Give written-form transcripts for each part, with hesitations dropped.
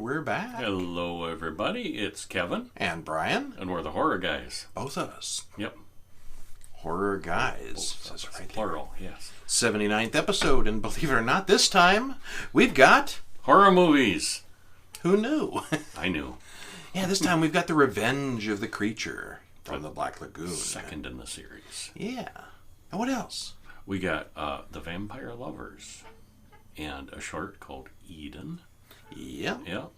we're back. Hello, everybody. It's Kevin. And Brian. And we're the Horror Guys. Both of us. Yep. Horror Guys. That's right. Plural, yes. 79th episode, and believe it or not, this time we've got... Horror movies. Who knew? I knew. Yeah, this time we've got The Revenge of the Creature from the Black Lagoon. Second in the series. Yeah. And what else? We got The Vampire Lovers and a short called Eden. Yep. Yep.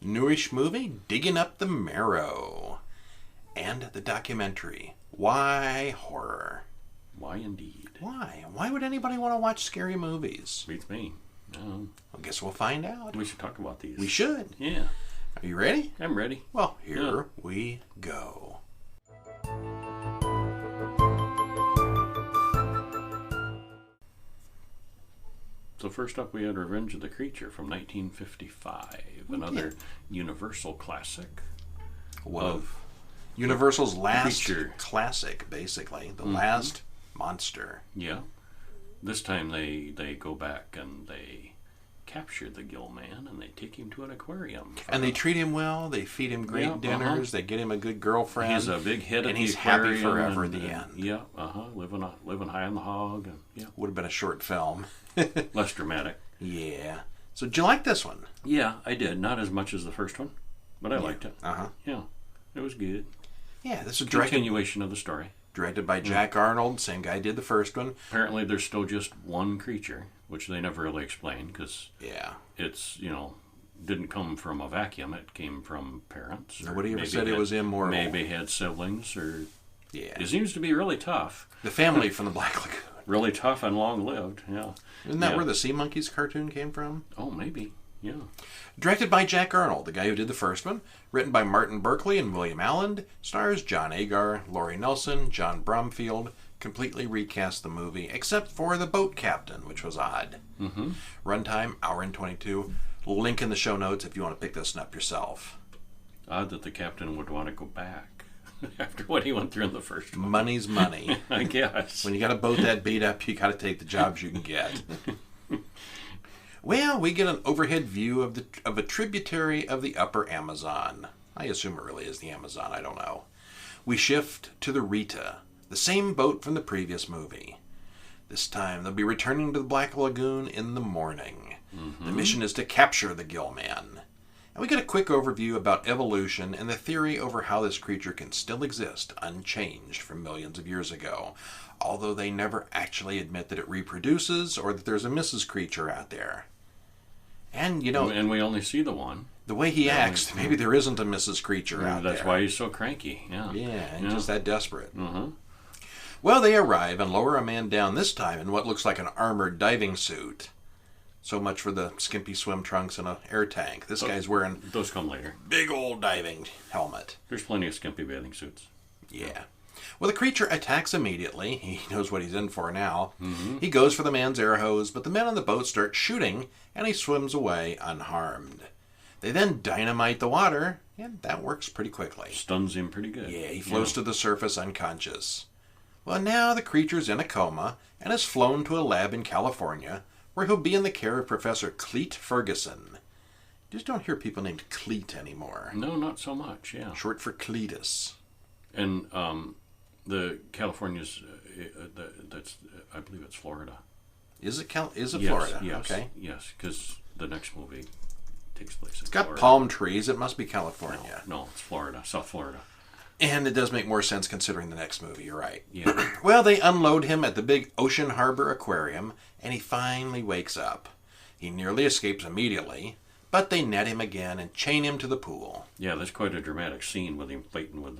Newish movie, Digging Up The Marrow. And the documentary, Why Horror? Why indeed? Why? Why would anybody want to watch scary movies? Beats me. I guess we'll find out. We should talk about these. We should. Yeah. Are you ready? I'm ready. Well, here we go. So first up we had Revenge of the Creature from 1955. Another Universal classic. Of Universal's last creature. Classic, basically. The last monster. Yeah. This time they go back and they capture the Gill Man and they take him to an aquarium. And they treat him well. They feed him great dinners. They get him a good girlfriend. He's a big hit at and the he's aquarium. happy forever at the end. Yeah, living high on the hog. And, Would have been a short film. Less dramatic. Yeah. So did you like this one? Yeah, I did. Not as much as the first one, but I liked it. Uh-huh. Yeah, it was good. Yeah, this is Continuation of the story. Directed by Jack Arnold, same guy did the first one. Apparently there's still just one creature, which they never really explain because it's, didn't come from a vacuum. It came from parents. Nobody ever said it was immortal. Maybe had siblings or... Yeah. It seems to be really tough. The family from the Black Lagoon. Really tough and long-lived, yeah. Isn't that where the Sea Monkeys cartoon came from? Oh, maybe, yeah. Directed by Jack Arnold, the guy who did the first one. Written by Martin Berkeley and William Allen. Stars John Agar, Laurie Nelson, John Bromfield. Completely recast the movie, except for the boat captain, which was odd. Mm-hmm. Runtime, hour and 22. Link in the show notes if you want to pick this one up yourself. Odd that the captain would want to go back after what he went through in the first one. Money's money. I guess. When you got a boat that beat up, you got to take the jobs you can get. Well, we get an overhead view of a tributary of the upper Amazon. I assume it really is the Amazon, I don't know. We shift to the Rita, the same boat from the previous movie. This time, they'll be returning to the Black Lagoon in the morning. Mm-hmm. The mission is to capture the Gill Man. And we get a quick overview about evolution and the theory over how this creature can still exist unchanged from millions of years ago, although they never actually admit that it reproduces or that there's a Mrs. Creature out there. And, And we only see the one. The way he acts, maybe there isn't a Mrs. Creature out there. That's why he's so cranky, yeah. Yeah, and just that desperate. Mm-hmm. Well, they arrive and lower a man down, this time in what looks like an armored diving suit. So much for the skimpy swim trunks and an air tank. This guy's wearing... Those come later. Big old diving helmet. There's plenty of skimpy bathing suits. Yeah. Well, the creature attacks immediately. He knows what he's in for now. Mm-hmm. He goes for the man's air hose, but the men on the boat start shooting, and he swims away unharmed. They then dynamite the water, and that works pretty quickly. Stuns him pretty good. Yeah, he floats to the surface unconscious. Well, now the creature's in a coma, and is flown to a lab in California, where he'll be in the care of Professor Cleet Ferguson. You just don't hear people named Cleet anymore. No, not so much, yeah. Short for Cletus. And the California's, that's I believe it's Florida. Is it yes, Florida? Yes, okay. Yes, because the next movie takes place in It's got Florida. palm trees. It must be California. No, it's Florida, South Florida. And it does make more sense considering the next movie, you're right. Yeah. Well, they unload him at the big Ocean Harbor Aquarium, and he finally wakes up. He nearly escapes immediately, but they net him again and chain him to the pool. Yeah, there's quite a dramatic scene with him fighting with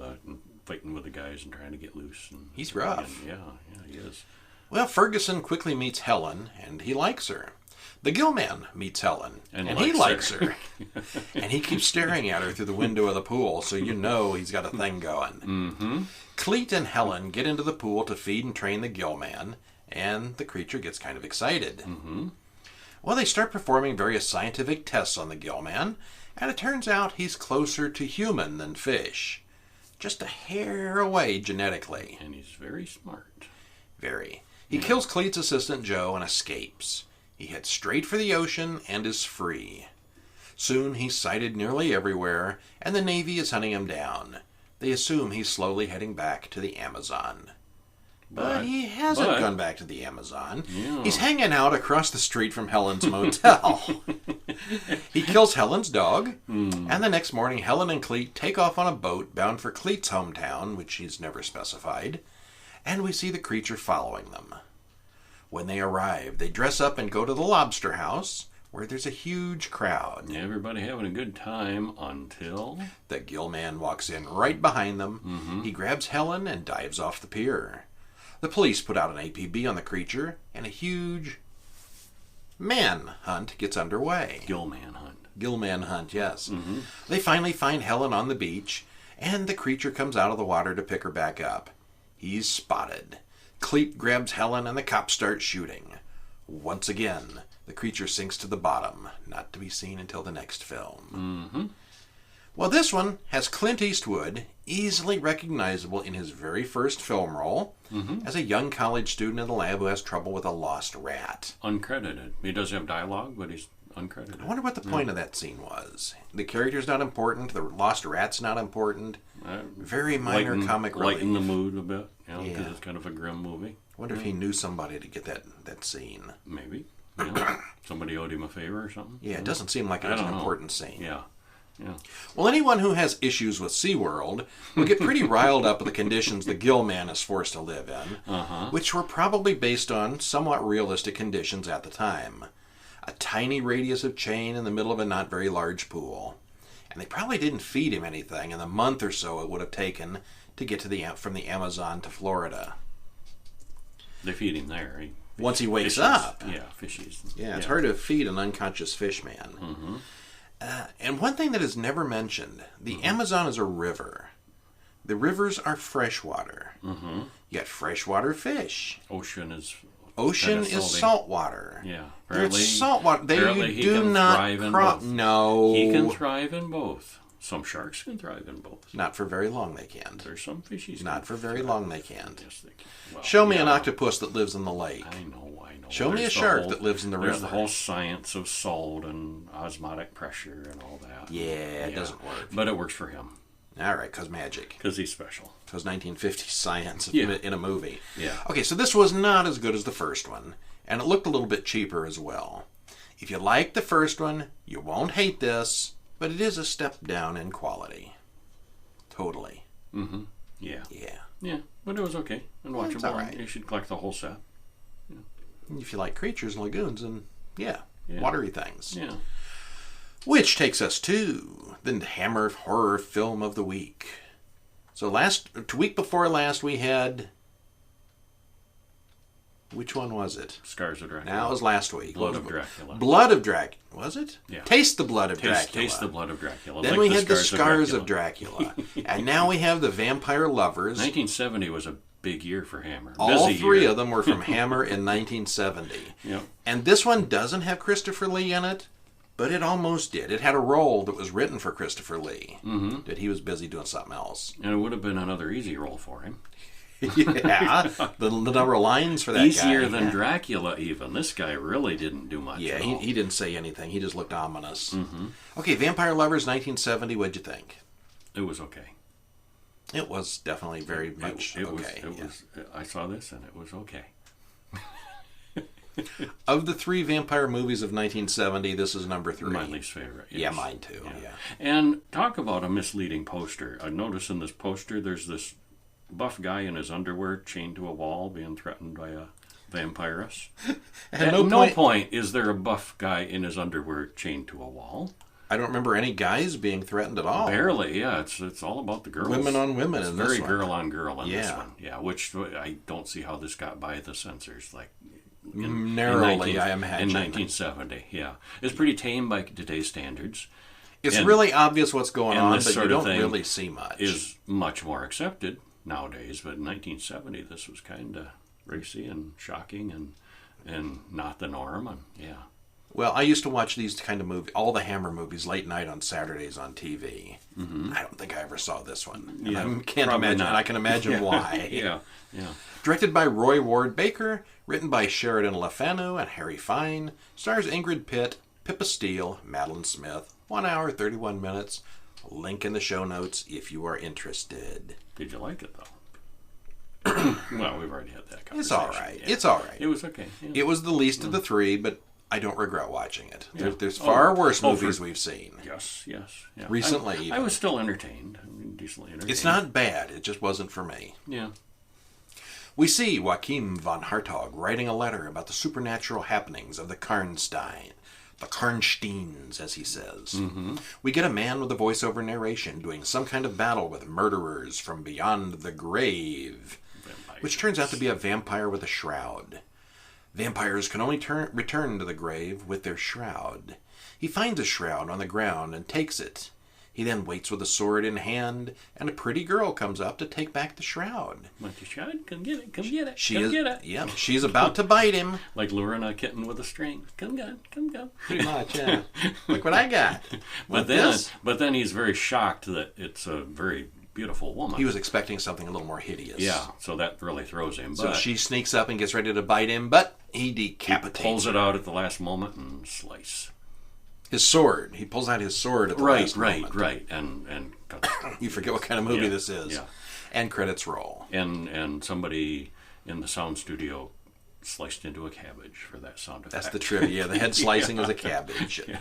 the guys and trying to get loose. And he's rough. Yeah, he is. Well, Ferguson quickly meets Helen, and he likes her. The Gill Man meets Helen, and he likes her. And he keeps staring at her through the window of the pool, so you know he's got a thing going. Mm-hmm. Cleet and Helen get into the pool to feed and train the Gill Man, and the creature gets kind of excited. Mm-hmm. Well, they start performing various scientific tests on the Gill Man, and it turns out he's closer to human than fish. Just a hair away genetically. And he's very smart. Very. He kills Cleet's assistant Joe and escapes. He heads straight for the ocean and is free. Soon he's sighted nearly everywhere, and the Navy is hunting him down. They assume he's slowly heading back to the Amazon. But he hasn't gone back to the Amazon. Yeah. He's hanging out across the street from Helen's motel. He kills Helen's dog, and the next morning Helen and Cleet take off on a boat bound for Cleet's hometown, which he's never specified, and we see the creature following them. When they arrive, they dress up and go to the lobster house, where there's a huge crowd. Everybody having a good time until... The gill man walks in right behind them. He grabs Helen and dives off the pier. The police put out an APB on the creature, and a huge manhunt gets underway. Gillman hunt. Gillman hunt, yes. They finally find Helen on the beach, and the creature comes out of the water to pick her back up. He's spotted. Cleet grabs Helen, and the cops start shooting. Once again, the creature sinks to the bottom, not to be seen until the next film. Well, this one has Clint Eastwood, easily recognizable in his very first film role, as a young college student in the lab who has trouble with a lost rat. Uncredited. He does have dialogue, but he's uncredited. I wonder what the point of that scene was. The character's not important, the lost rat's not important. Very minor comic relief. Lighten the mood a bit, because it's kind of a grim movie. I wonder if he knew somebody to get that scene. Maybe. Somebody owed him a favor or something. Yeah, it doesn't seem like it was an important scene. Yeah. Well, anyone who has issues with SeaWorld will get pretty riled up with the conditions the gill man is forced to live in, which were probably based on somewhat realistic conditions at the time. A tiny radius of chain in the middle of a not very large pool. And they probably didn't feed him anything in the month or so it would have taken to get to from the Amazon to Florida. They feed him there. Once he wakes up. Yeah, fishies. Yeah, it's hard to feed an unconscious fish man. And one thing that is never mentioned, the Amazon is a river. The rivers are freshwater. You got freshwater fish. Ocean is saltwater. Yeah. There's saltwater. They do not crop. No. He can thrive in both. Some sharks can thrive in both. Not for very long they can't. There's some fishies. Not for very long they can't. Yes, they can. Well, show me an octopus that lives in the lake. I know. Show me a shark that lives in the river. There's the whole science of salt and osmotic pressure and all that. Yeah, it doesn't work. But it works for him. All right, because magic. Because he's special. Because 1950s science in a movie. Yeah. Okay, so this was not as good as the first one, and it looked a little bit cheaper as well. If you like the first one, you won't hate this, but it is a step down in quality. Totally. Yeah. Yeah. Yeah, but it was okay and watchable. It's all right. You should collect the whole set. If you like creatures and lagoons and, watery things. Yeah. Which takes us to the Hammer Horror Film of the Week. So week before last we had... Which one was it? Scars of Dracula. Now it was last week. Blood of Dracula. Blood of Dracula. Was it? Yeah. Taste the Blood of Dracula. Taste the Blood of Dracula. Then we had the Scars of Dracula. And now we have the Vampire Lovers. 1970 was a big year for Hammer. All three of them were from Hammer in 1970. Yep. And this one doesn't have Christopher Lee in it, but it almost did. It had a role that was written for Christopher Lee, that he was busy doing something else. And it would have been another easy role for him. Yeah, the number of lines for that Easier guy. than Dracula, even. This guy really didn't do much. Yeah, he didn't say anything. He just looked ominous. Okay, Vampire Lovers, 1970. What'd you think? It was okay. It was definitely very much okay. I saw this and it was okay. Of the three vampire movies of 1970, this is number 3. My least favorite. Yes. Yeah, mine too. Yeah. And talk about a misleading poster. I noticed in this poster there's this buff guy in his underwear chained to a wall being threatened by a vampiress. At no point is there a buff guy in his underwear chained to a wall. I don't remember any guys being threatened at all. Barely, yeah. It's all about the girls. Women on women in this one. Very girl on girl in this one. Yeah, which I don't see how this got by the censors. Narrowly, I imagine. In 1970, yeah. It's pretty tame by today's standards. It's really obvious what's going on, but you don't really see much. Is much more accepted nowadays, but in 1970, this was kind of racy and shocking and not the norm. And yeah. Well, I used to watch these kind of movies, all the Hammer movies, late night on Saturdays on TV. I don't think I ever saw this one. Yeah, I can't imagine. Not. I can imagine why. Yeah. Directed by Roy Ward Baker, written by Sheridan Le Fanu and Harry Fine, stars Ingrid Pitt, Pippa Steele, Madeline Smith, 1 hour, 31 minutes. Link in the show notes if you are interested. Did you like it, though? Well, we've already had that conversation. It's all right. Yeah. It's all right. It was okay. Yeah. It was the least of the three, but I don't regret watching it. Yeah. There's far worse movies we've seen. Yes. Yeah. Recently, I was still entertained. I mean, decently entertained. It's not bad. It just wasn't for me. Yeah. We see Joachim von Hartog writing a letter about the supernatural happenings of the Karnstein. The Karnsteins, as he says. Mm-hmm. We get a man with a voiceover narration doing some kind of battle with murderers from beyond the grave, which turns out to be a vampire with a shroud. Vampires can only return to the grave with their shroud. He finds a shroud on the ground and takes it. He then waits with a sword in hand, and a pretty girl comes up to take back the shroud. Want your shroud? Come get it. Come get it. Get it. Yep, she's about to bite him. Like luring a kitten with a string. Come go. Pretty much, yeah. Look what I got. But then he's very shocked that it's a very beautiful woman. He was expecting something a little more hideous. Yeah, so that really throws him. So she sneaks up and gets ready to bite him, but he decapitates her. Pulls it out at the last moment and slice. His sword. He pulls out his sword at the last moment. Right. And you forget what kind of movie this is. Yeah. And credits roll. And somebody in the sound studio sliced into a cabbage for that sound effect. That's the trivia. The head slicing is a cabbage. Yeah.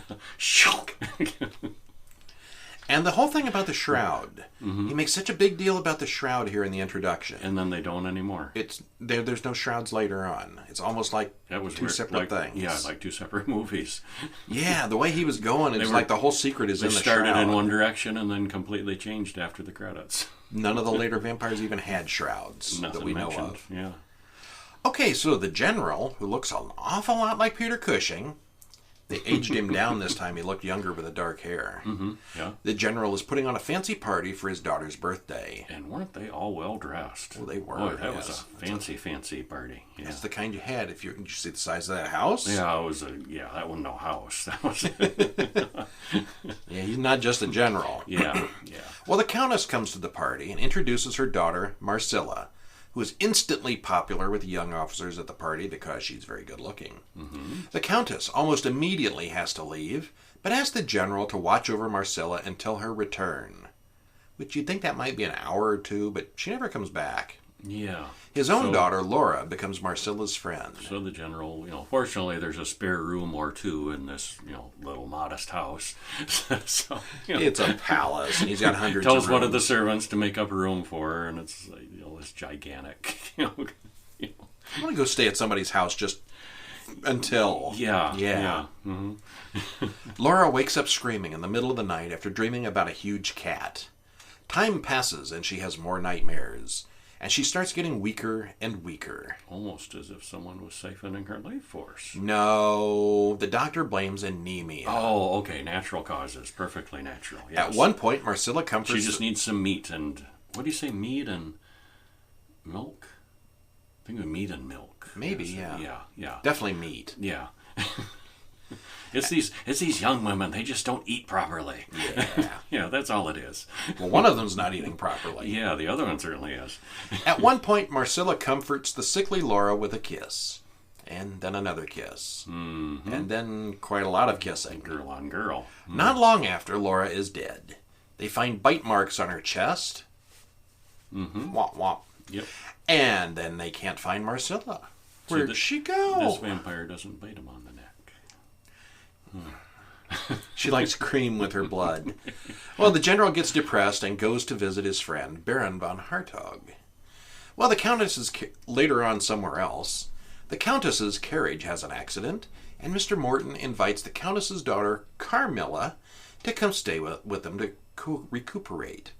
And the whole thing about the shroud. Mm-hmm. He makes such a big deal about the shroud here in the introduction. And then they don't anymore. There's no shrouds later on. It's almost like two separate things. Yeah, like two separate movies. Yeah, the way he was going, it's like the whole secret is in the shroud. They started in one direction and then completely changed after the credits. None of the later vampires even had shrouds that we know of. Yeah. Okay, so the general, who looks an awful lot like Peter Cushing, they aged him down this time. He looked younger with the dark hair. Mm-hmm. Yeah. The general is putting on a fancy party for his daughter's birthday. And weren't they all well dressed? Well, they were. Boy, that was a fancy party. Yeah. That's the kind you had. Did you see the size of that house? Yeah, that wasn't no house. That was. Yeah, he's not just a general. Yeah. Well, the countess comes to the party and introduces her daughter, Marcilla, who is instantly popular with the young officers at the party because she's very good looking. Mm-hmm. The countess almost immediately has to leave, but asks the general to watch over Marcilla until her return. Which you'd think that might be an hour or two, but she never comes back. Yeah. His own daughter, Laura, becomes Marcilla's friend. So the general, fortunately there's a spare room or two in this, little modest house. So, it's a palace, and he's got hundreds of rooms. Tells one of the servants to make up a room for her, and it's this gigantic, I want to go stay at somebody's house just until. Yeah. Mm-hmm. Laura wakes up screaming in the middle of the night after dreaming about a huge cat. Time passes, and she has more nightmares. And she starts getting weaker and weaker. Almost as if someone was siphoning her life force. No, the doctor blames anemia. Oh, okay, natural causes, perfectly natural. Yes. At one point, Marcilla comforts... She just needs some meat and... What do you say, meat and milk? I think of meat and milk. Maybe, yeah. Yeah. Definitely meat. Yeah. It's these young women. They just don't eat properly. Yeah. Yeah, that's all it is. Well, one of them's not eating properly. Yeah, the other one certainly is. At one point, Marcilla comforts the sickly Laura with a kiss. And then another kiss. Mm-hmm. And then quite a lot of kissing. Girl on girl. Mm. Not long after, Laura is dead. They find bite marks on her chest. Mm-hmm. Womp womp. Yep. And then they can't find Marcilla. Where'd she go? This vampire doesn't bite him on the neck. She likes cream with her blood. Well, the general gets depressed and goes to visit his friend, Baron von Hartog. Well, the countess is later on somewhere else. The countess's carriage has an accident, and Mr. Morton invites the countess's daughter, Carmilla, to come stay with them to recuperate.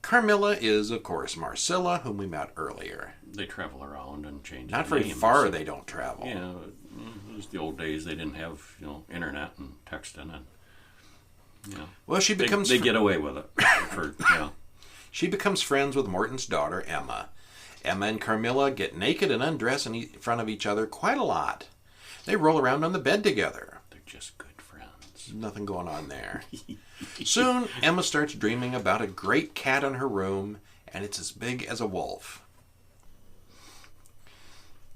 Carmilla is, of course, Marcilla, whom we met earlier. They travel around and change Not very far they don't travel. Yeah, it was the old days. They didn't have, internet and texting and, Well, she becomes... They get away with it. She becomes friends with Morton's daughter, Emma. Emma and Carmilla get naked and undress in front of each other quite a lot. They roll around on the bed together. They're just good friends. Nothing going on there. Soon, Emma starts dreaming about a great cat in her room, and it's as big as a wolf.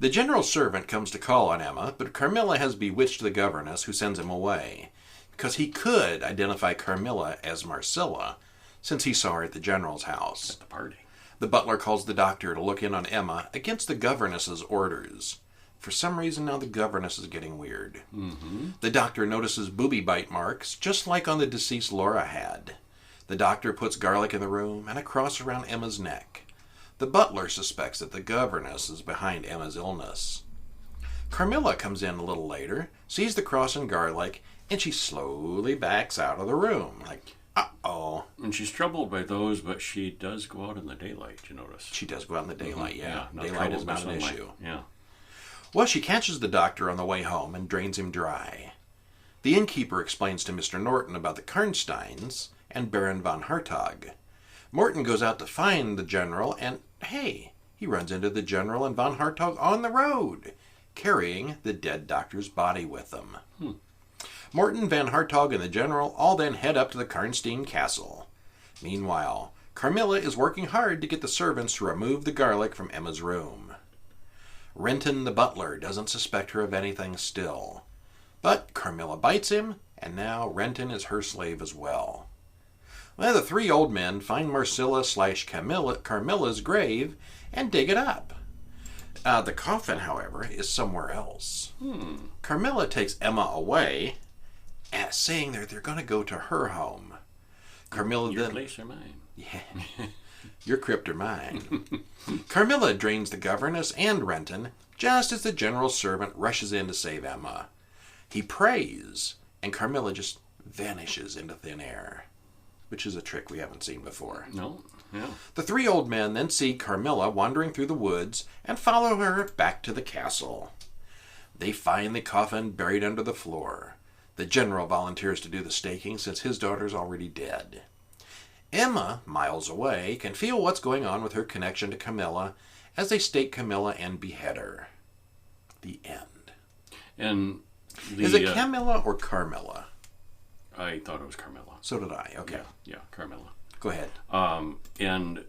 The general's servant comes to call on Emma, but Carmilla has bewitched the governess, who sends him away. because he could identify Carmilla as Marcella, since he saw her at the general's house. At the party. The butler calls the doctor to look in on Emma against the governess's orders. For some reason now the governess is getting weird. Mm-hmm. The doctor notices booby bite marks, just like on the deceased Laura had. The doctor puts garlic in the room and a cross around Emma's neck. The butler suspects that the governess is behind Emma's illness. Carmilla comes in a little later, sees the cross and garlic, and she slowly backs out of the room, like, uh-oh. And she's troubled by those, but she does go out in the daylight, you notice. She does go out in the daylight, yeah. No Daylight is trouble not by an sunlight. issue. Yeah. Well, she catches the doctor on the way home and drains him dry. The innkeeper explains to Mr. Norton about the Karnsteins and Baron von Hartog. Morton goes out to find the general, and, hey, he runs into the general and von Hartog on the road, carrying the dead doctor's body with them. Morton, Van Hartog, and the general all then head up to the Karnstein castle. Meanwhile, Carmilla is working hard to get the servants to remove the garlic from Emma's room. Renton the butler doesn't suspect her of anything still. But Carmilla bites him, and now Renton is her slave as well. Well, the three old men find Marcella/Carmilla's grave and dig it up. The coffin, however, is somewhere else. Carmilla takes Emma away, saying that they're going to go to her home. Carmilla Your then... place or mine? Yeah. Your crypt or mine. Carmilla drains the governess and Renton just as the general's servant rushes in to save Emma. He prays, and Carmilla just vanishes into thin air, which is a trick we haven't seen before. No. Yeah. The three old men then see Carmilla wandering through the woods and follow her back to the castle. They find the coffin buried under the floor. The general volunteers to do the staking since his daughter's already dead. Emma, miles away, can feel what's going on with her connection to Camilla as they stake Camilla and behead her. The end. And is it Camilla or Carmilla? I thought it was Carmilla. So did I. Okay. Yeah, Carmilla. Go ahead. And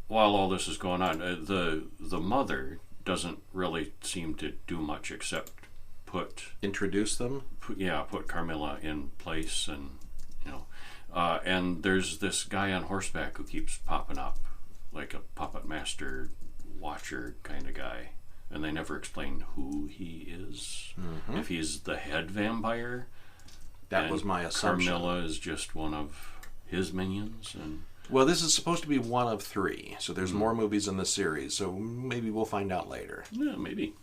while all this is going on, the mother doesn't really seem to do much except introduce them. Put Carmilla in place, and and there's this guy on horseback who keeps popping up, like a puppet master, watcher kind of guy, and they never explain who he is. Mm-hmm. If he's the head vampire. That was my assumption. Carmilla is just one of his minions, and well, this is supposed to be one of three, so there's more movies in the series, so maybe we'll find out later. Yeah, maybe.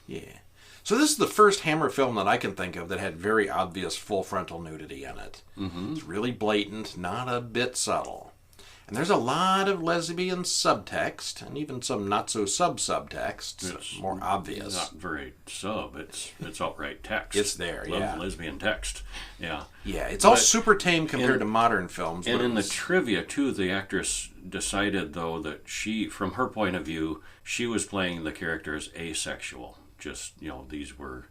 Yeah. So this is the first Hammer film that I can think of that had very obvious full frontal nudity in it. Mm-hmm. It's really blatant, not a bit subtle. And there's a lot of lesbian subtext, and even some not-so-subtext, it's more obvious. Not very sub, it's outright text. It's there, yeah. Lesbian text, yeah. Yeah, it's all super tame compared to modern films. And in the trivia, too, the actress decided, though, that she, from her point of view, she was playing the character as asexual. Just, these were...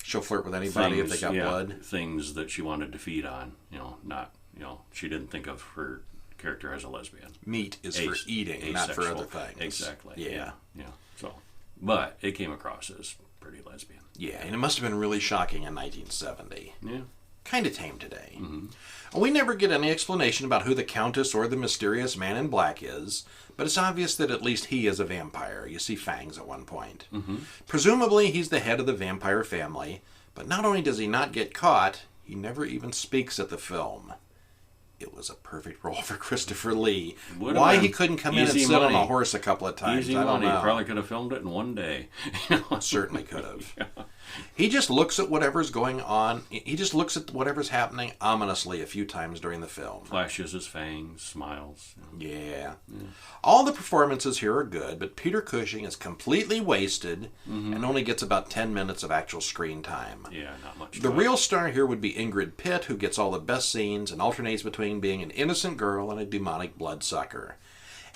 She'll flirt with anybody if they got blood. Things that she wanted to feed on, not, she didn't think of her character as a lesbian. Meat is for eating, asexual. Not for other things. Exactly. Yeah. So, but it came across as pretty lesbian. Yeah, and it must have been really shocking in 1970. Yeah. Kind of tame today. Mm-hmm. We never get any explanation about who the Countess or the mysterious man in black is, but it's obvious that at least he is a vampire. You see fangs at one point. Mm-hmm. Presumably he's the head of the vampire family, but not only does he not get caught, he never even speaks at the film. It was a perfect role for Christopher Lee. Why he couldn't come in and sit on a horse a couple of times, I don't know. He probably could have filmed it in one day. Certainly could have. Yeah. He just looks at whatever's going on. He just looks at whatever's happening ominously a few times during the film. Flashes his fangs, smiles. Yeah. All the performances here are good, but Peter Cushing is completely wasted and only gets about 10 minutes of actual screen time. Yeah, not much. The real star here would be Ingrid Pitt, who gets all the best scenes and alternates between being an innocent girl and a demonic bloodsucker.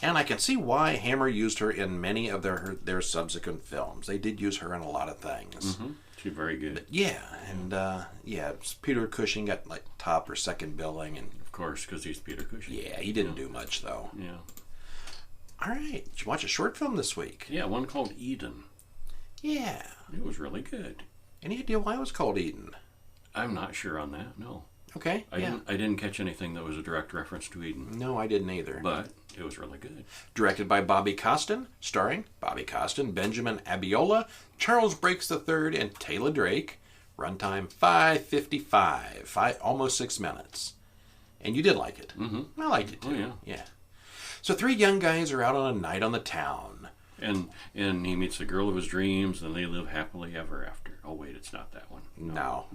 And I can see why Hammer used her in many of their subsequent films. They did use her in a lot of things. Mm-hmm. She's very good. But yeah, and Peter Cushing got like top or second billing, and of course, because he's Peter Cushing. Yeah, he didn't do much though. Yeah. All right, did you watch a short film this week? Yeah, one called Eden. Yeah, it was really good. Any idea why it was called Eden? I'm not sure on that. No. Okay. I didn't catch anything that was a direct reference to Eden. No, I didn't either. But it was really good. Directed by Bobby Costin, starring Bobby Costin, Benjamin Abiola, Charles Breaks III, and Taylor Drake. Runtime 5:55, almost 6 minutes. And you did like it. Mm-hmm. I liked it too. Oh, yeah. So 3 young guys are out on a night on the town. And he meets the girl of his dreams, and they live happily ever after. Oh wait, it's not that one. No,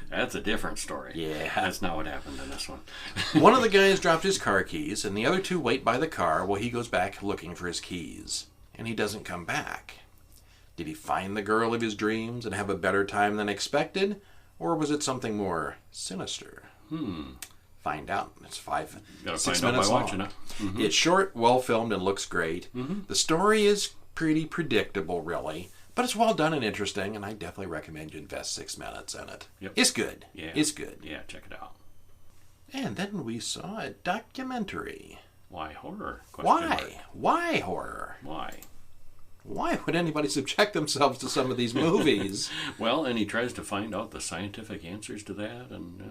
that's a different story. Yeah, that's not what happened in this one. One of the guys dropped his car keys, and the other 2 wait by the car while he goes back looking for his keys. And he doesn't come back. Did he find the girl of his dreams and have a better time than expected, or was it something more sinister? Find out. It's 6 minutes long. Watching it. Mm-hmm. It's short, well filmed, and looks great. Mm-hmm. The story is pretty predictable, really, but it's well done and interesting, and I definitely recommend you invest 6 minutes in it. Yep. It's good. Yeah. It's good. Yeah, check it out. And then we saw a documentary. Why horror? Why? Why horror? Why? Why would anybody subject themselves to some of these movies? Well, and he tries to find out the scientific answers to that, and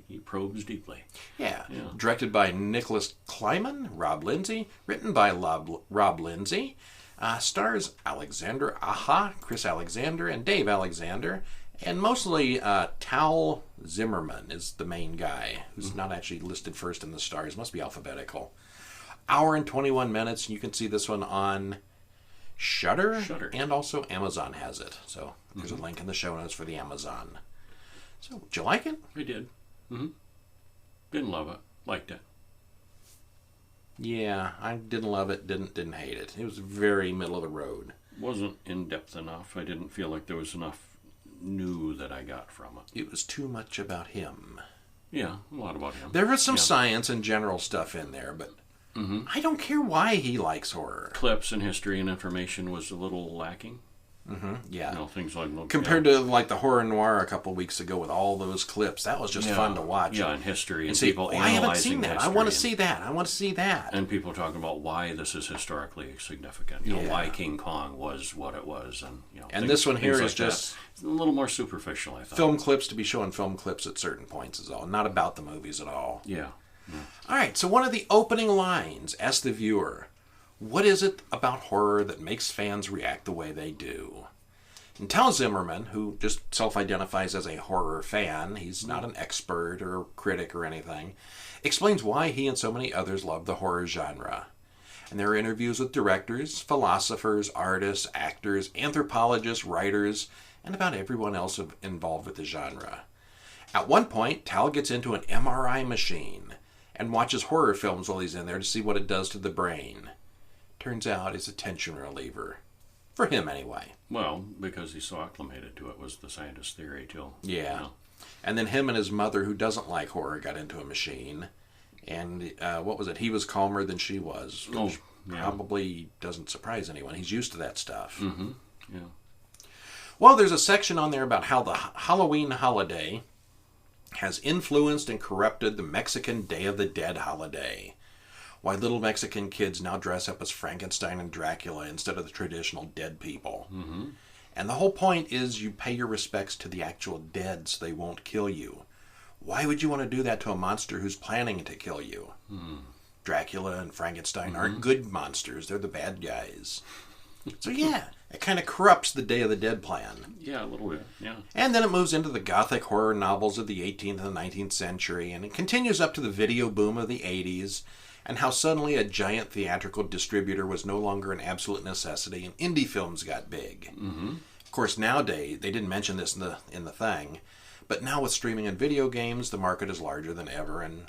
he probes deeply. Yeah. Directed by Nicholas Kleiman, Rob Lindsay. Written by Rob Lindsay. Stars Alexander Aja, Chris Alexander, and Dave Alexander. And mostly Tal Zimmerman is the main guy, who's not actually listed first in the stars. Must be alphabetical. Hour and 21 minutes. You can see this one on Shudder, and also Amazon has it. So there's a link in the show notes for the Amazon. So, did you like it? I did. Mm-hmm. Didn't love it. Liked it. Yeah, I didn't love it. Didn't hate it. It was very middle of the road. Wasn't in depth enough. I didn't feel like there was enough new that I got from it. It was too much about him. Yeah, a lot about him. There was some science and general stuff in there, but I don't care why he likes horror. Clips and history and information was a little lacking. Yeah. Things like... Compared to like the horror noir a couple weeks ago with all those clips, that was just fun to watch. Yeah, and history and see, people analyzing I haven't seen that. I want to and, see that. I want to see that. And people talking about why this is historically significant. Why King Kong was what it was. And this one here is just a little more superficial, I thought. Film clips to be showing film clips at certain points is all. Not about the movies at all. Yeah. All right, so one of the opening lines asks the viewer, what is it about horror that makes fans react the way they do? And Tal Zimmerman, who just self-identifies as a horror fan, he's not an expert or a critic or anything, explains why he and so many others love the horror genre. And there are interviews with directors, philosophers, artists, actors, anthropologists, writers, and about everyone else involved with the genre. At one point, Tal gets into an MRI machine and watches horror films while he's in there to see what it does to the brain. Turns out it's a tension reliever. For him, anyway. Well, because he's so acclimated to it was the scientist theory, too. Yeah. And then him and his mother, who doesn't like horror, got into a machine. And what was it? He was calmer than she was. Which probably doesn't surprise anyone. He's used to that stuff. Mm-hmm. Yeah. Well, there's a section on there about how the Halloween holiday has influenced and corrupted the Mexican Day of the Dead holiday. Why little Mexican kids now dress up as Frankenstein and Dracula instead of the traditional dead people. Mm-hmm. And the whole point is you pay your respects to the actual dead so they won't kill you. Why would you want to do that to a monster who's planning to kill you? Dracula and Frankenstein aren't good monsters. They're the bad guys. So yeah, it kind of corrupts the Day of the Dead plan. Yeah, a little bit, yeah. And then it moves into the gothic horror novels of the 18th and the 19th century, and it continues up to the video boom of the 80s, and how suddenly a giant theatrical distributor was no longer an absolute necessity, and indie films got big. Mm-hmm. Of course, nowadays, they didn't mention this in the thing, but now with streaming and video games, the market is larger than ever, and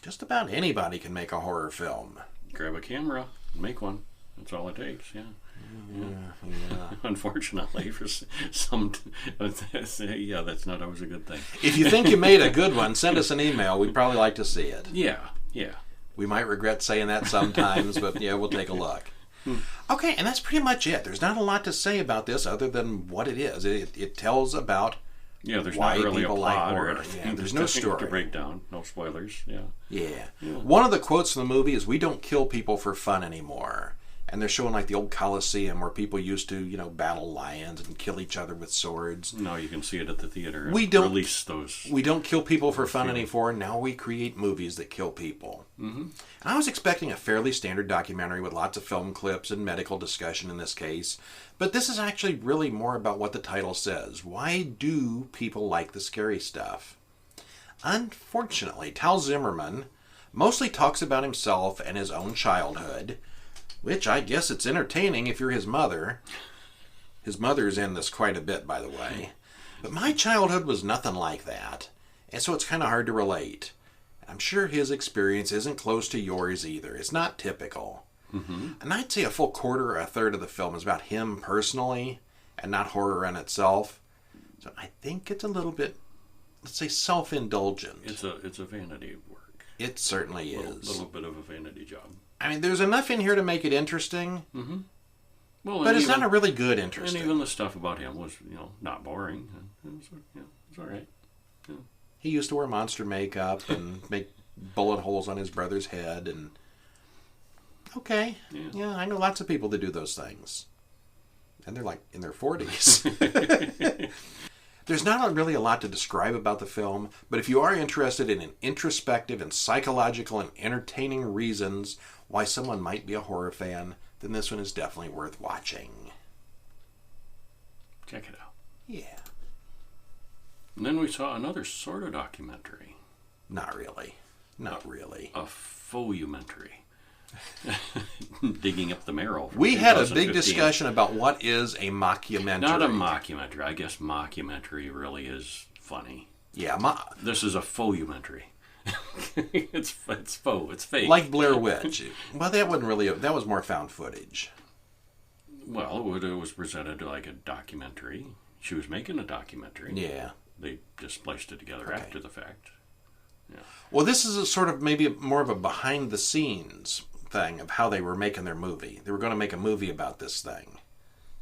just about anybody can make a horror film. Grab a camera, make one. That's all it takes, yeah. Unfortunately, for some, yeah, that's not always a good thing. If you think you made a good one, send us an email. We'd probably like to see it. Yeah. We might regret saying that sometimes, but yeah, we'll take a look. Okay, and that's pretty much it. There's not a lot to say about this other than what it is. It tells about there's why not really people a like plot horror. or anything. Yeah, there's no story to break down. No spoilers. Yeah. One of the quotes from the movie is, "We don't kill people for fun anymore." and they're showing like the old Coliseum where people used to, battle lions and kill each other with swords. Now you can see it at the theater. We don't release those. We don't kill people for fun anymore. Now we create movies that kill people. Mm-hmm. I was expecting a fairly standard documentary with lots of film clips and medical discussion in this case, but this is actually really more about what the title says. Why do people like the scary stuff? Unfortunately, Tal Zimmerman mostly talks about himself and his own childhood, which I guess it's entertaining if you're his mother. His mother's in this quite a bit, by the way. But my childhood was nothing like that, and so it's kind of hard to relate. I'm sure his experience isn't close to yours either. It's not typical. Mm-hmm. And I'd say a full quarter or a third of the film is about him personally, and not horror in itself. So I think it's a little bit, let's say, self-indulgent. It's a vanity work. It certainly is. A little bit of a vanity job. I mean, there's enough in here to make it interesting, mm-hmm. Well, but it's not a really good interesting. And even the stuff about him was, not boring. It's all right. Yeah. He used to wear monster makeup and make bullet holes on his brother's head, and okay, yeah, I know lots of people that do those things, and they're like in their 40s. There's not really a lot to describe about the film, but if you are interested in an introspective and psychological and entertaining reasons why someone might be a horror fan, then this one is definitely worth watching. Check it out. Yeah. And then we saw another sort of documentary. Not really. Not really. A faux-umentary. Digging Up The Marrow. We had a big discussion about what is a mockumentary. Not a mockumentary. I guess mockumentary really is funny. Yeah, this is a faux-umentary. it's faux. It's fake. Like Blair Witch. Well, that wasn't really. That was more found footage. Well, it was presented like a documentary. She was making a documentary. Yeah. They just spliced it together after the fact. Yeah. Well, this is a sort of maybe more of a behind-the-scenes thing of how they were making their movie. They were going to make a movie about this thing,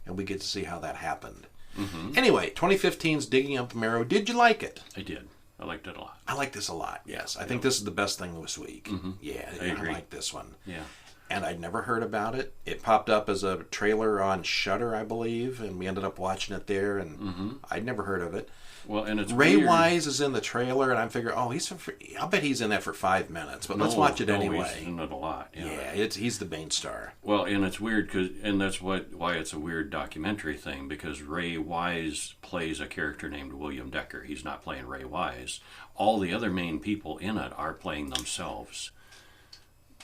and we get to see how that happened. Mm-hmm. Anyway, 2015's Digging Up the Marrow. Did you like it? I did. I liked it a lot. I like this a lot, yes. I think this is the best thing this week. Mm-hmm. Yeah, I agree. like this one. Yeah. And I'd never heard about it. It popped up as a trailer on Shudder, I believe, and we ended up watching it there, and I'd never heard of it. Well, and it's Ray weird. Wise is in the trailer, and I'm figuring, I'll bet he's in that for 5 minutes, but let's watch it anyway. He's in it a lot. Yeah, he's the main star. Well, and it's weird, and that's why it's a weird documentary thing, because Ray Wise plays a character named William Decker. He's not playing Ray Wise. All the other main people in it are playing themselves,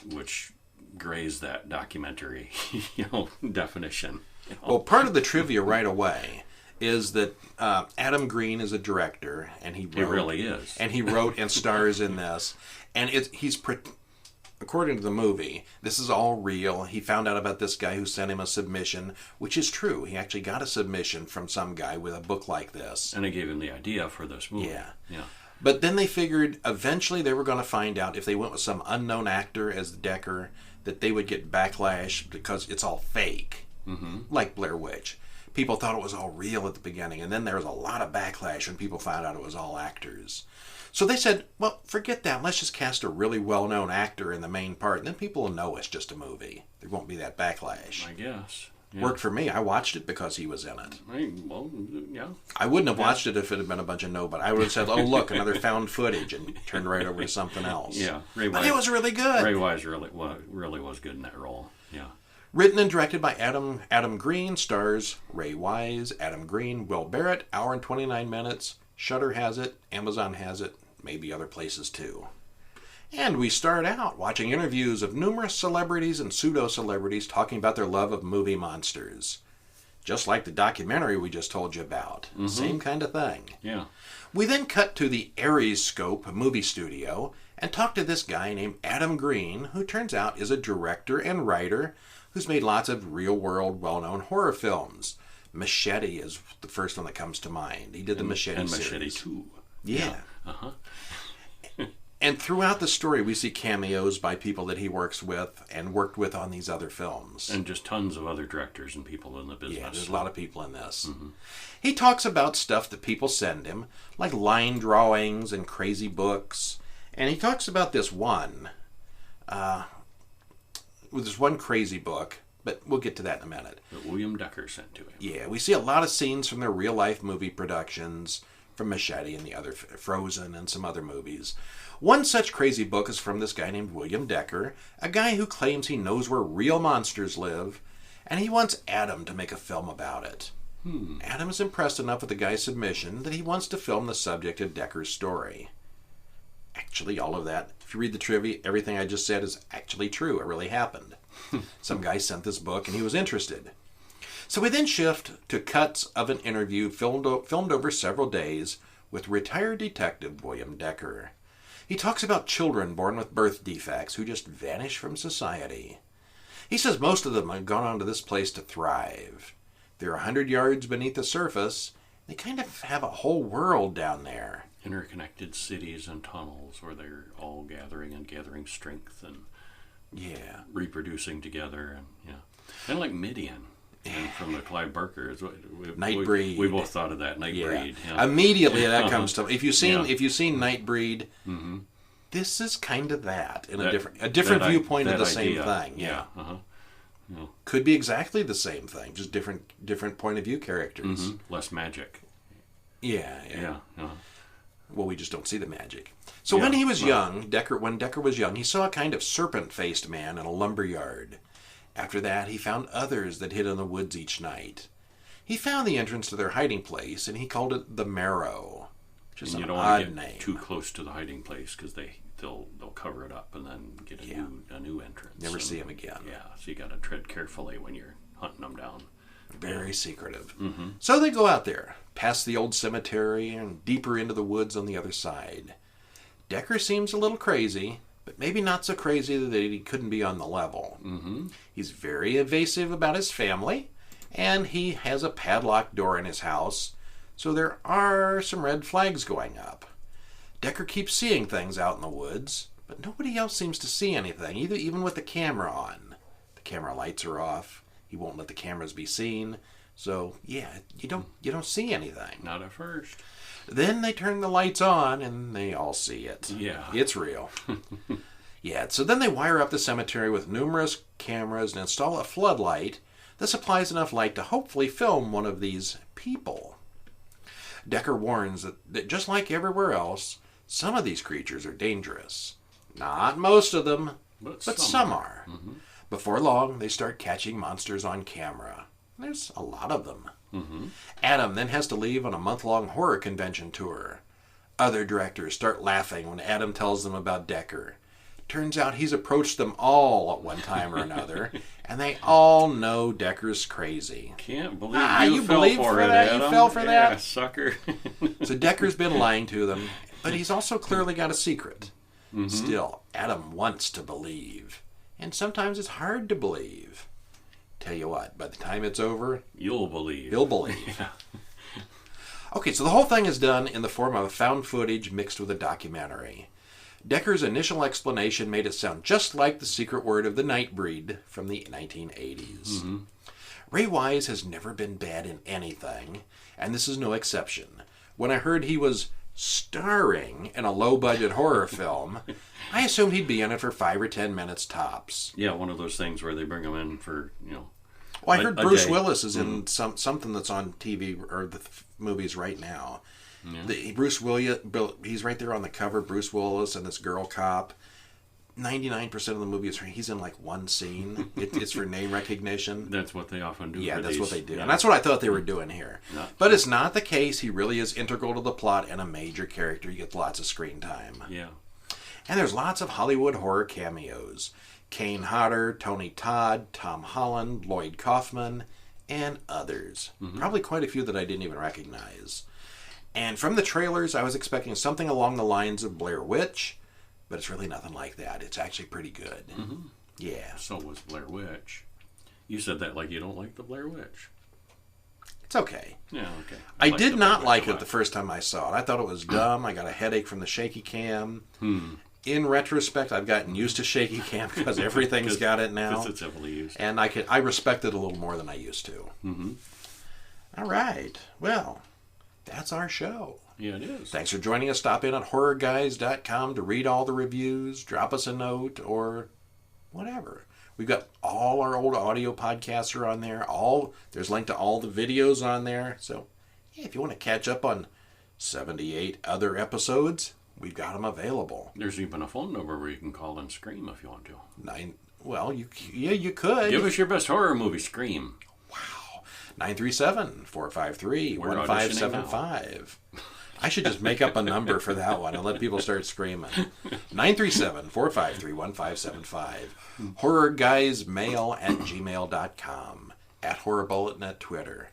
which grays that documentary, definition. Well, part of the trivia right away is that Adam Green is a director, and he really is, and he wrote and stars in this, and according to the movie, this is all real. He found out about this guy who sent him a submission, which is true. He actually got a submission from some guy with a book like this, and it gave him the idea for this movie. Yeah. But then they figured eventually they were going to find out if they went with some unknown actor as Decker that they would get backlash because it's all fake, like Blair Witch. People thought it was all real at the beginning, and then there was a lot of backlash when people found out it was all actors. So they said, well, forget that. Let's just cast a really well-known actor in the main part, and then people will know it's just a movie. There won't be that backlash. I guess. Yeah. Worked for me. I watched it because he was in it. Yeah. I wouldn't have watched it if it had been a bunch of nobody. I would have said, oh, look, another found footage, and turned right over to something else. Yeah. But it was really good. Ray Wise really was good in that role. Yeah. Written and directed by Adam Green, stars Ray Wise, Adam Green, Will Barrett, hour and 29 minutes. Shudder has it, Amazon has it, maybe other places too. And we start out watching interviews of numerous celebrities and pseudo-celebrities talking about their love of movie monsters. Just like the documentary we just told you about. Same kind of thing. Yeah. We then cut to the Aries Scope movie studio and talk to this guy named Adam Green, who turns out is a director and writer who's made lots of real-world, well-known horror films. Machete is the first one that comes to mind. He did the Machete series. Machete 2. Yeah. And throughout the story, we see cameos by people that he works with and worked with on these other films. And just tons of other directors and people in the business. Yeah, there's a lot of people in this. He talks about stuff that people send him, like line drawings and crazy books. And he talks about this one crazy book but we'll get to that in a minute. That William Decker sent to him. Yeah, we see a lot of scenes from their real-life movie productions, from Machete and the other Frozen and some other movies. One such crazy book is from this guy named William Decker, a guy who claims he knows where real monsters live, and he wants Adam to make a film about it. Adam is impressed enough with the guy's submission that he wants to film the subject of Decker's story. Actually, all of that, if you read the trivia, everything I just said is actually true. It really happened. Some guy sent this book and he was interested. So we then shift to cuts of an interview filmed over several days with retired detective William Decker. He talks about children born with birth defects who just vanish from society. He says most of them have gone on to this place to thrive. They're 100 yards beneath the surface. They kind of have a whole world down there. Interconnected cities and tunnels where they're all gathering strength and reproduccing together. And kind of like Midian. And from the Clive Barker, Nightbreed. We both thought of that, Nightbreed. Yeah. Immediately that comes to if you've seen Nightbreed, this is kind of that in a different viewpoint of the same thing. Yeah. Could be exactly the same thing, just different point of view characters. Less magic. Yeah. Well, we just don't see the magic. So when he was young, when Decker was young, he saw a kind of serpent-faced man in a lumber yard. After that, he found others that hid in the woods each night. He found the entrance to their hiding place, and he called it the Marrow, which is an odd name. Too close to the hiding place because they'll cover it up and then get a new entrance. Never see him again. Yeah, so you got to tread carefully when you're hunting them down. Very secretive. So they go out there, past the old cemetery, and deeper into the woods on the other side. Decker seems a little crazy, but maybe not so crazy that he couldn't be on the level. He's very evasive about his family, and he has a padlocked door in his house, so there are some red flags going up. Decker keeps seeing things out in the woods, but nobody else seems to see anything, even with the camera on. The camera lights are off. He won't let the cameras be seen, so you don't see anything. Not at first. Then they turn the lights on, and they all see it. Yeah. It's real. So then they wire up the cemetery with numerous cameras and install a floodlight that supplies enough light to hopefully film one of these people. Decker warns that just like everywhere else, some of these creatures are dangerous. Not most of them, but some are. Before long, they start catching monsters on camera. There's a lot of them. Adam then has to leave on a month-long horror convention tour. Other directors start laughing when Adam tells them about Decker. Turns out he's approached them all at one time or another, and they all know Decker's crazy. Can't believe you fell for it, Adam. You fell for that? Sucker. So Decker's been lying to them, but he's also clearly got a secret. Still, Adam wants to believe, and sometimes it's hard to believe. Tell you what, by the time it's over, you'll believe. You'll believe. Okay, so the whole thing is done in the form of found footage mixed with a documentary. Decker's initial explanation made it sound just like The Secret Word of the Nightbreed from the 1980s. Ray Wise has never been bad in anything, and this is no exception. When I heard he was starring in a low-budget horror film, I assumed he'd be in it for 5 or 10 minutes tops. Yeah, one of those things where they bring him in for, Well, I heard Bruce Willis is in something that's on TV or the movies right now. Bruce Willis, he's right there on the cover. Bruce Willis and this girl cop. 99% of the movie he's in like one scene. It's for name recognition. That's what they often do. Yeah, that's what they do, and that's what I thought they were doing here. But it's not the case. He really is integral to the plot and a major character. He gets lots of screen time. Yeah, and there's lots of Hollywood horror cameos. Kane Hodder, Tony Todd, Tom Holland, Lloyd Kaufman, and others. Probably quite a few that I didn't even recognize. And from the trailers, I was expecting something along the lines of Blair Witch, but it's really nothing like that. It's actually pretty good. Yeah. So was Blair Witch. You said that like you don't like the Blair Witch. It's okay. Yeah, okay. I did not like it the first time I saw it. I thought it was dumb. I got a headache from the shaky cam. In retrospect, I've gotten used to shaky cam because everything's got it now. Because it's heavily used. And I respect it a little more than I used to. All right. Well, that's our show. Yeah, it is. Thanks for joining us. Stop in at horrorguys.com to read all the reviews, drop us a note, or whatever. We've got all our old audio podcasts are on there. There's a link to all the videos on there. So, yeah, if you want to catch up on 78 other episodes, we've got them available. There's even a phone number where you can call and scream if you want to. You could. Give us your best horror movie, scream. Wow. 937-453-1575. I should just make up a number for that one and let people start screaming. 937-453-1575. HorrorGuysMail@gmail.com. @HorrorBulletin at Twitter.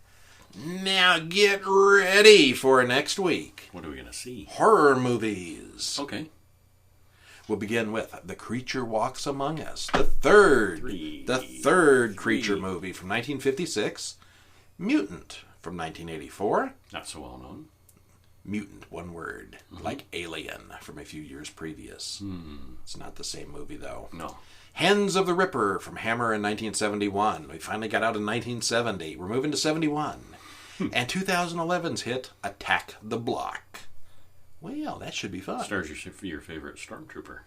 Now get ready for next week. What are we going to see? Horror movies. Okay. We'll begin with The Creature Walks Among Us, the third creature movie from 1956. Mutant from 1984. Not so well known. Mutant, one word, like Alien from a few years previous. It's not the same movie, though. No. Hens of the Ripper from Hammer in 1971. We finally got out in 1970. We're moving to 71. And 2011's hit, Attack the Block. Well, that should be fun. Stars your favorite stormtrooper.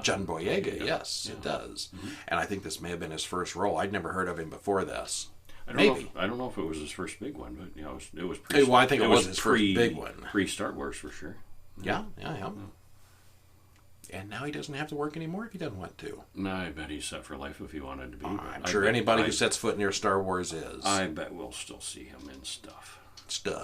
John Boyega, yes, it does. And I think this may have been his first role. I'd never heard of him before this. I don't know if it was his first big one, but it was pretty. Well, I think it was his first big one. Pre-Star Wars for sure. Yeah. And now he doesn't have to work anymore if he doesn't want to. No, I bet he's set for life if he wanted to be. I'm sure anybody who sets foot near Star Wars is. I bet we'll still see him in stuff.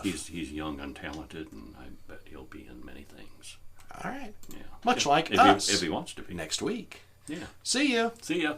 He's young and talented, and I bet he'll be in many things. All right. Yeah. Much like us. If he wants to be. Next week. Yeah. See ya. See ya.